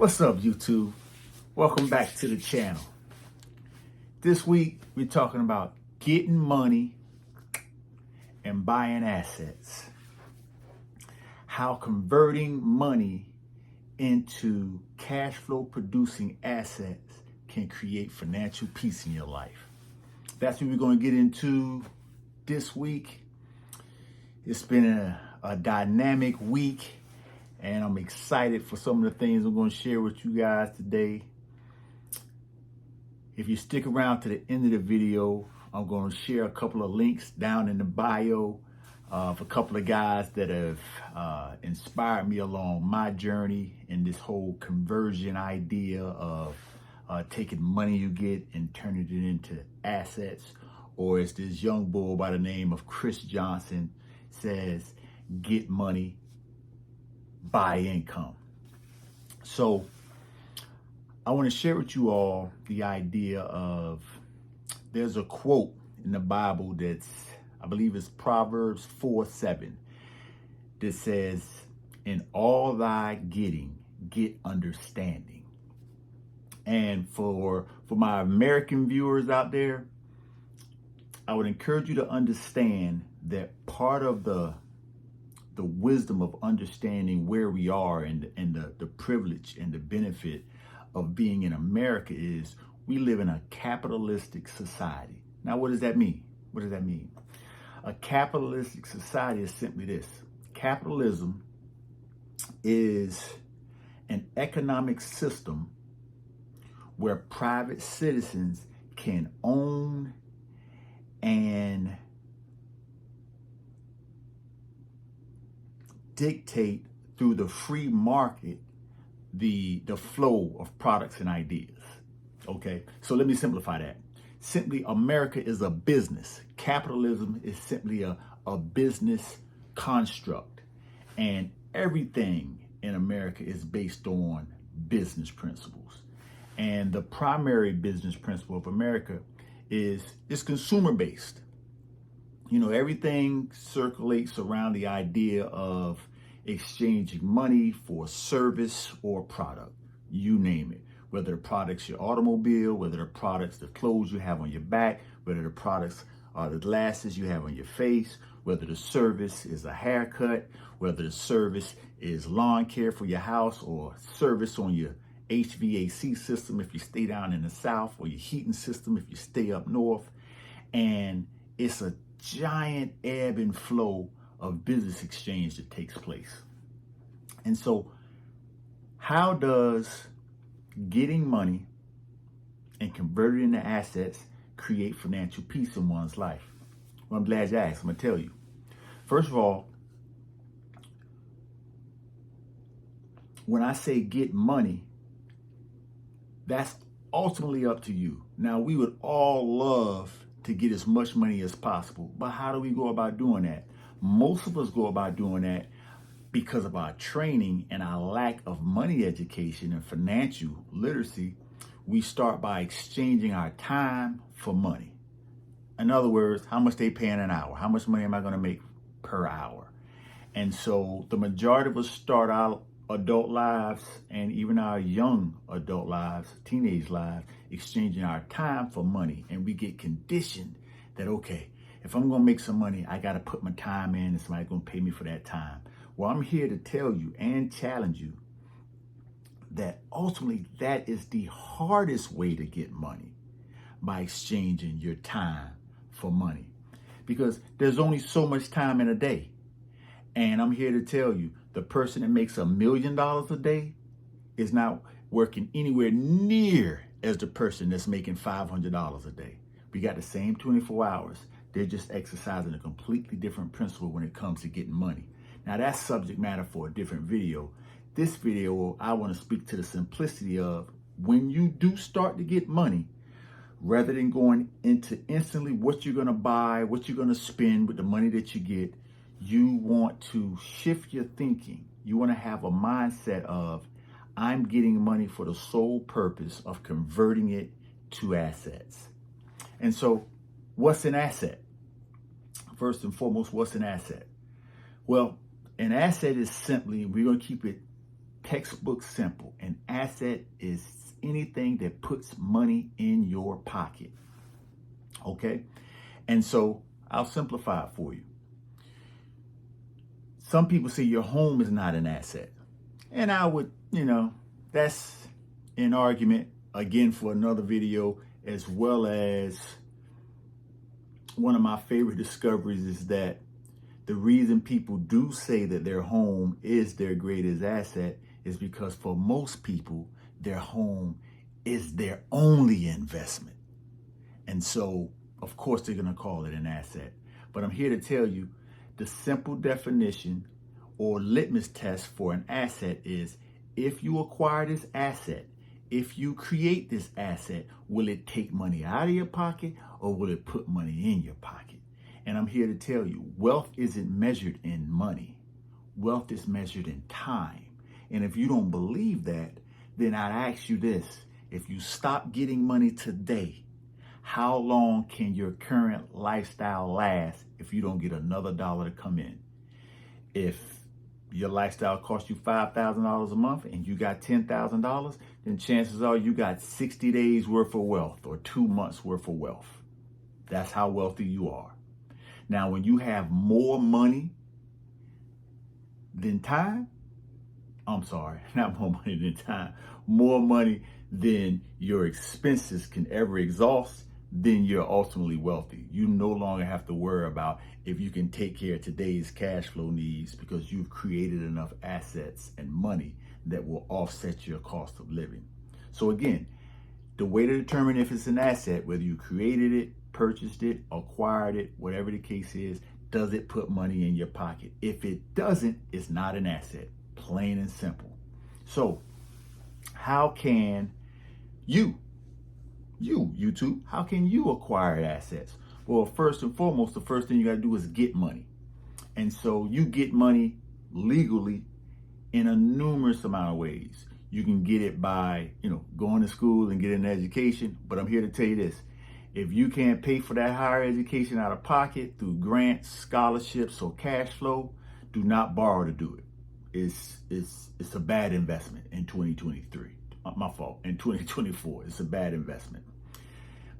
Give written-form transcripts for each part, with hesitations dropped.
What's up, YouTube? Welcome back to the channel. This week, we're talking about getting money and buying assets. How converting money into cash flow producing assets can create financial peace in your life. That's what we're going to get into this week. It's been a dynamic week, and I'm excited for some of the things I'm going to share with you guys today. If you stick around to the end of the video, I'm going to share a couple of links down in the bio of a couple of guys that have inspired me along my journey in this whole conversion idea of taking money you get and turning it into assets. Or as this young bull by the name of Chris Johnson says, get money, buy income. So I want to share with you all the idea of, there's a quote in the Bible that's, I believe it's Proverbs 4:7, that says, in all thy getting, get understanding. And for my American viewers out there, I would encourage you to understand that part of the wisdom of understanding where we are and the privilege and the benefit of being in America is we live in a capitalistic society. Now, what does that mean? What does that mean? A capitalistic society is simply this. Capitalism is an economic system where private citizens can own and dictate through the free market the flow of products and ideas. Okay, so let me simplify that. Simply, America is a business. Capitalism is simply a business construct, and everything in America is based on business principles. And the primary business principle of America is consumer based. You know, everything circulates around the idea of exchanging money for service or product, you name it. Whether the product's your automobile, whether the product's the clothes you have on your back, whether the products are the glasses you have on your face, whether the service is a haircut, whether the service is lawn care for your house, or service on your HVAC system if you stay down in the South, or your heating system if you stay up north. And it's a giant ebb and flow of business exchange that takes place. And so how does getting money and converting it into assets create financial peace in one's life? Well, I'm glad you asked. I'm going to tell you. First of all, when I say get money, that's ultimately up to you. Now, we would all love to get as much money as possible, but how do we go about doing that? Most of us go about doing that because of our training and our lack of money education and financial literacy. We start by exchanging our time for money. In other words, how much they paying an hour? How much money am I going to make per hour? And so the majority of us start our adult lives and even our young adult lives, teenage lives, exchanging our time for money. And we get conditioned that, okay, if I'm going to make some money, I got to put my time in and somebody's going to pay me for that time. Well, I'm here to tell you and challenge you that ultimately that is the hardest way to get money, by exchanging your time for money, because there's only so much time in a day. And I'm here to tell you, the person that makes $1 million a day is not working anywhere near as the person that's making $500 a day. We got the same 24 hours. They're just exercising a completely different principle when it comes to getting money. Now, that's subject matter for a different video. This video, I want to speak to the simplicity of, when you do start to get money, rather than going into instantly what you're going to buy, what you're going to spend with the money that you get, you want to shift your thinking. You want to have a mindset of, I'm getting money for the sole purpose of converting it to assets. And so, what's an asset? First and foremost, what's an asset? Well, an asset is simply, we're going to keep it Textbook simple. An asset is anything that puts money in your pocket. Okay? And so I'll simplify it for you. Some people say your home is not an asset. And I would, that's an argument, again, for another video, as well as one of my favorite discoveries is that the reason people do say that their home is their greatest asset is because for most people, their home is their only investment. And so, of course, they're going to call it an asset. But I'm here to tell you the simple definition or litmus test for an asset is if you acquire this asset, if you create this asset, will it take money out of your pocket or will it put money in your pocket? And I'm here to tell you, wealth isn't measured in money. Wealth is measured in time. And if you don't believe that, then I'd ask you this. If you stop getting money today, how long can your current lifestyle last if you don't get another dollar to come in? If your lifestyle costs you $5,000 a month and you got $10,000, then chances are you got 60 days worth of wealth or 2 months worth of wealth. That's how wealthy you are. Now, when you have more money than time, I'm sorry, not more money than time, more money than your expenses can ever exhaust, then you're ultimately wealthy. You no longer have to worry about if you can take care of today's cash flow needs because you've created enough assets and money that will offset your cost of living. So again, the way to determine if it's an asset, whether you created it, purchased it, acquired it, whatever the case is, does it put money in your pocket? If it doesn't, it's not an asset, plain and simple. So how can YouTube, how can you acquire assets? Well, first and foremost, the first thing you got to do is get money. And so you get money legally in a numerous amount of ways. You can get it by, going to school and getting an education. But I'm here to tell you this. If you can't pay for that higher education out of pocket through grants, scholarships, or cash flow, do not borrow to do it. It's a bad investment in 2023. My fault. In 2024, it's a bad investment.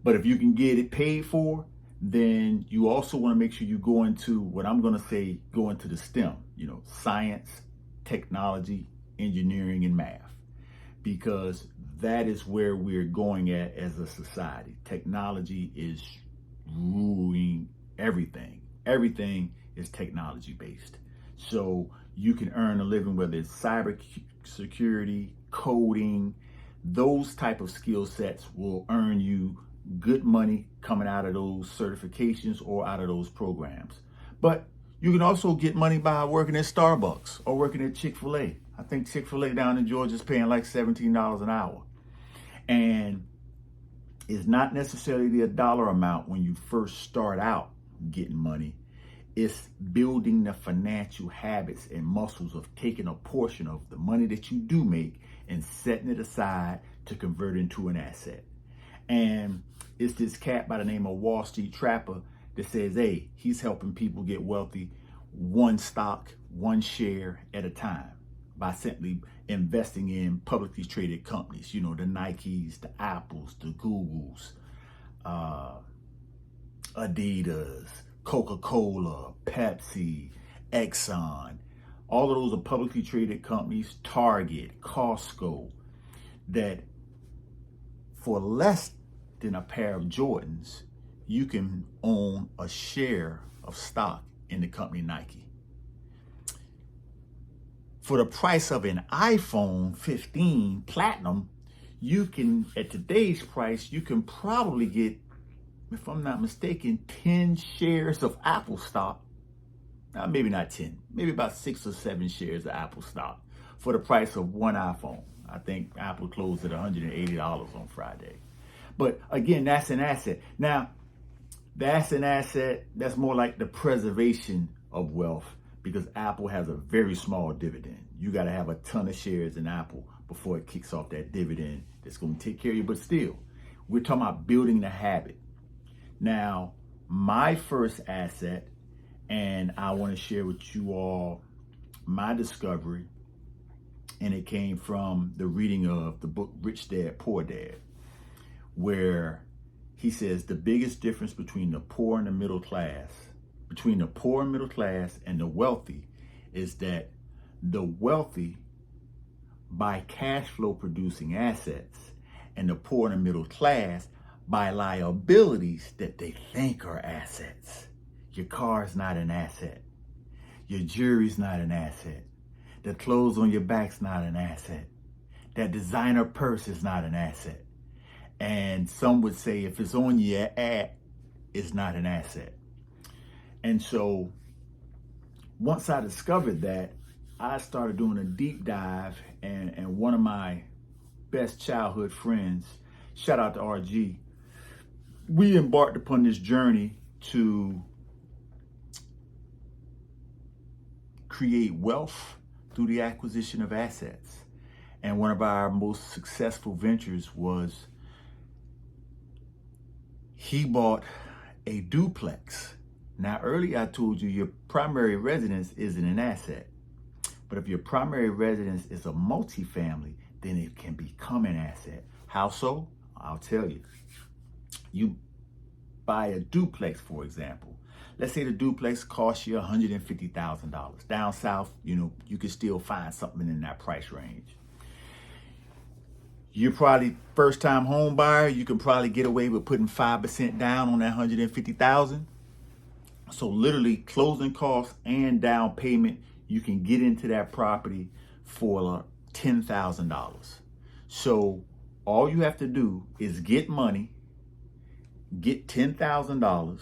But if you can get it paid for, then you also want to make sure you go into what I'm going to say, go into the STEM, science, technology, engineering, and math, because that is where we're going at as a society. Technology is ruining everything. Everything is technology based. So you can earn a living, whether it's cyber security, coding, those type of skill sets will earn you good money coming out of those certifications or out of those programs. But you can also get money by working at Starbucks or working at Chick-fil-A. I think Chick-fil-A down in Georgia is paying like $17 an hour. And it's not necessarily the dollar amount when you first start out getting money. It's building the financial habits and muscles of taking a portion of the money that you do make and setting it aside to convert into an asset. And it's this cat by the name of Wall Street Trapper that says, hey, he's helping people get wealthy one stock, one share at a time by simply investing in publicly traded companies, the Nikes, the Apples, the Googles, Adidas, Coca-Cola, Pepsi, Exxon. All of those are publicly traded companies, Target, Costco, that for less than a pair of Jordans, you can own a share of stock in the company Nike. For the price of an iPhone 15 Platinum, you can, at today's price, you can probably get, if I'm not mistaken, 10 shares of Apple stock. Maybe not 10, maybe about 6 or 7 shares of Apple stock for the price of one iPhone. I think Apple closed at $180 on Friday. But again, that's an asset. Now, that's an asset. That's more like the preservation of wealth, because Apple has a very small dividend. You got to have a ton of shares in Apple before it kicks off that dividend that's going to take care of you. But still, we're talking about building the habit. Now, my first asset, and I want to share with you all my discovery And it came from the reading of the book Rich Dad, Poor Dad, where he says the biggest difference between the poor and the middle class, between the poor and middle class and the wealthy, is that the wealthy buy cash flow producing assets, and the poor and the middle class buy liabilities that they think are assets. Your car's not an asset. Your jewelry's not an asset. The clothes on your back's not an asset. That designer purse is not an asset. And some would say if it's on your ad, it's not an asset. And so once I discovered that, I started doing a deep dive, and one of my best childhood friends, shout out to RG, we embarked upon this journey to create wealth through the acquisition of assets. And one of our most successful ventures was he bought a duplex. Now, earlier I told you your primary residence isn't an asset. But if your primary residence is a multifamily, then it can become an asset. How so? I'll tell you. You buy a duplex, for example. Let's say the duplex costs you $150,000. Down south, you can still find something in that price range. You're probably first-time home buyer. You can probably get away with putting 5% down on that $150,000. So literally closing costs and down payment, you can get into that property for $10,000. So all you have to do is get money, get $10,000,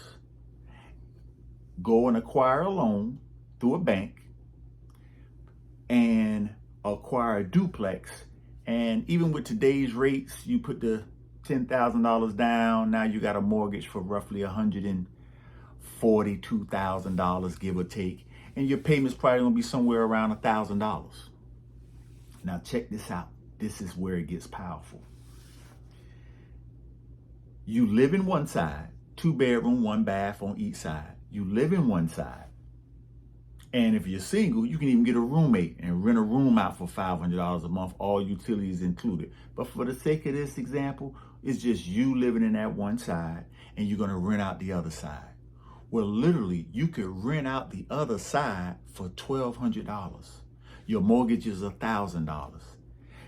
go and acquire a loan through a bank, and acquire a duplex. And even with today's rates, you put the $10,000 down, now you got a mortgage for roughly $142,000, give or take. And your payment's probably gonna be somewhere around $1,000. Now check this out. This is where it gets powerful. You live in one side, 2-bedroom, 1 bath on each side. You live in one side. And if you're single, you can even get a roommate and rent a room out for $500 a month, all utilities included. But for the sake of this example, it's just you living in that one side and you're gonna rent out the other side. Well, literally, you could rent out the other side for $1,200. Your mortgage is $1,000.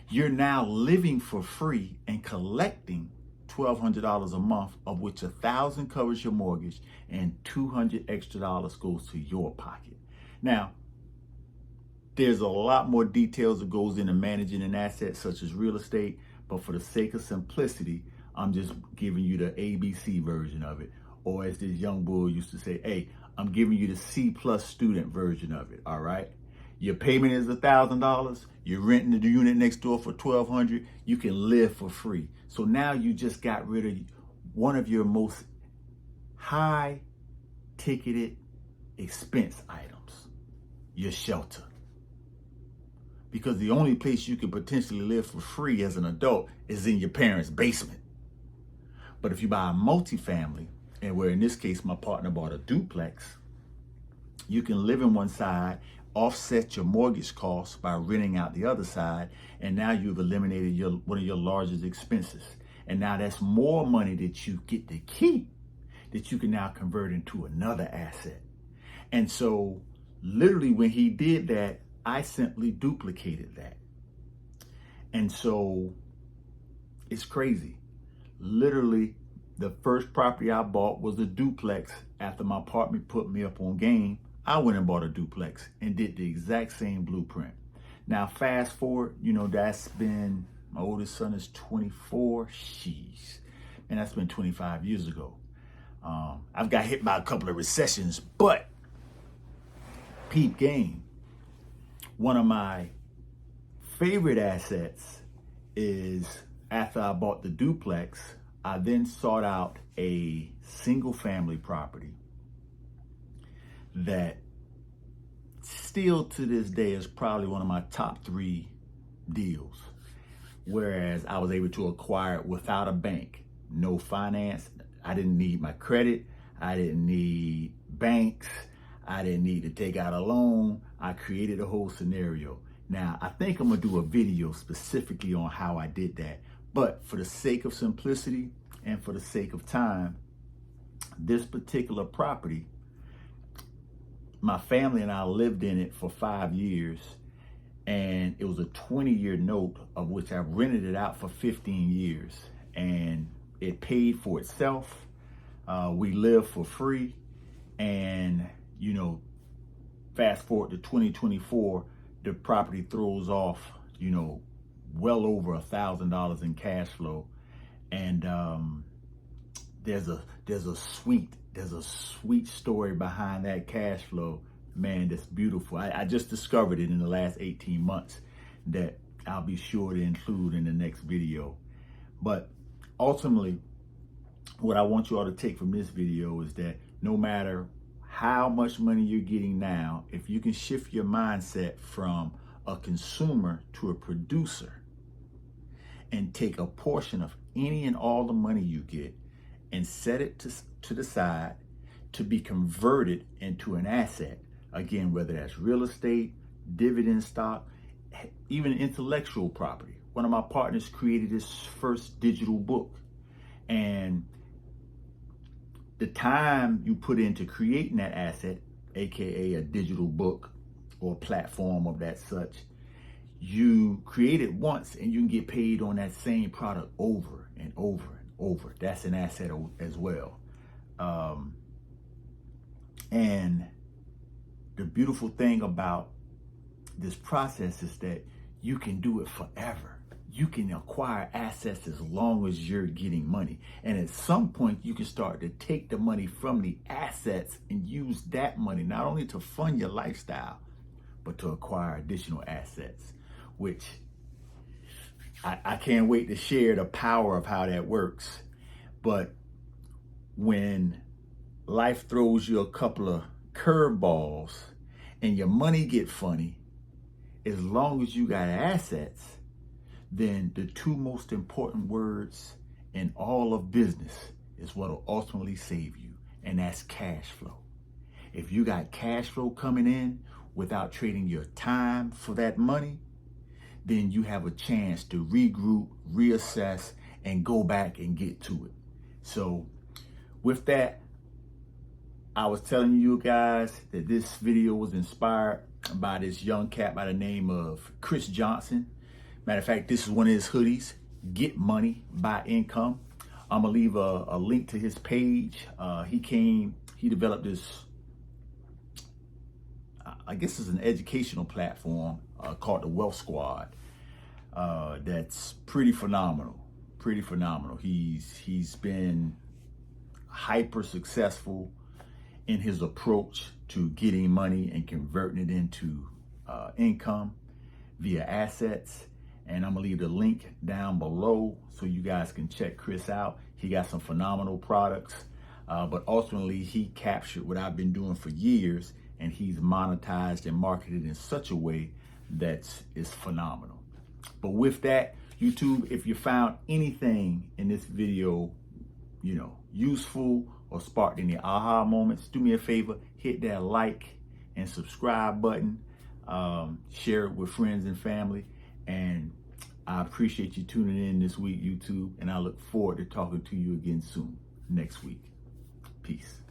You're now living for free and collecting $1,200 a month, of which $1,000 covers your mortgage and $200 extra goes to your pocket. Now, there's a lot more details that goes into managing an asset such as real estate, but for the sake of simplicity, I'm just giving you the ABC version of it. Or as this young bull used to say, hey, I'm giving you the C+ student version of it, all right? Your payment is $1,000. You're renting the unit next door for $1,200. You can live for free. So now you just got rid of one of your most high-ticketed expense items, your shelter. Because the only place you can potentially live for free as an adult is in your parents' basement. But if you buy a multifamily, and where in this case my partner bought a duplex, you can live in one side, offset your mortgage costs by renting out the other side, and now you've eliminated one of your largest expenses. And now that's more money that you get to keep that you can now convert into another asset. And so literally when he did that, I simply duplicated that. And so it's crazy. Literally, the first property I bought was a duplex. After my partner put me up on game, I went and bought a duplex and did the exact same blueprint. Now, fast forward, that's been, my oldest son is 24. Sheesh. And that's been 25 years ago. I've got hit by a couple of recessions, but peep game. One of my favorite assets is after I bought the duplex, I then sought out a single family property that still to this day is probably one of my top 3 deals. Whereas I was able to acquire it without a bank, no finance. I didn't need my credit. I didn't need banks. I didn't need to take out a loan. I created a whole scenario. Now, I think I'm gonna do a video specifically on how I did that, but for the sake of simplicity and for the sake of time, this particular property, my family and I lived in it for 5 years, and it was a 20-year note of which I rented it out for 15 years, and it paid for itself. We lived for free, and fast forward to 2024, the property throws off, well over $1,000 in cash flow, and there's a sweet story behind that cash flow, man. That's beautiful. I just discovered it in the last 18 months that I'll be sure to include in the next video. But ultimately, what I want you all to take from this video is that no matter how much money you're getting now, if you can shift your mindset from a consumer to a producer and take a portion of any and all the money you get and set it to the side to be converted into an asset, again, whether that's real estate, dividend stock, even intellectual property. One of my partners created his first digital book, and the time you put into creating that asset, aka a digital book or platform of that such, you create it once and you can get paid on that same product over and over and over. That's an asset as well. And the beautiful thing about this process is that you can do it forever. You can acquire assets as long as you're getting money. And at some point, you can start to take the money from the assets and use that money not only to fund your lifestyle, but to acquire additional assets, which I can't wait to share the power of how that works. But when life throws you a couple of curveballs and your money get funny, as long as you got assets, then the two most important words in all of business is what will ultimately save you, and that's cash flow. If you got cash flow coming in without trading your time for that money, then you have a chance to regroup, reassess, and go back and get to it. So with that, I was telling you guys that this video was inspired by this young cat by the name of Chris Johnson. Matter of fact, this is one of his hoodies, Get Money, Buy Income. I'm gonna leave a link to his page. He developed this, I guess it's an educational platform called the Wealth Squad. That's pretty phenomenal, He's been hyper successful in his approach to getting money and converting it into income via assets. And I'm gonna leave the link down below so you guys can check Chris out. He got some phenomenal products, but ultimately he captured what I've been doing for years, and he's monetized and marketed in such a way that is phenomenal. But with that, YouTube, if you found anything in this video, useful or sparked any aha moments, do me a favor, hit that like and subscribe button, share it with friends and family. And I appreciate you tuning in this week, YouTube, and I look forward to talking to you again soon, next week. Peace.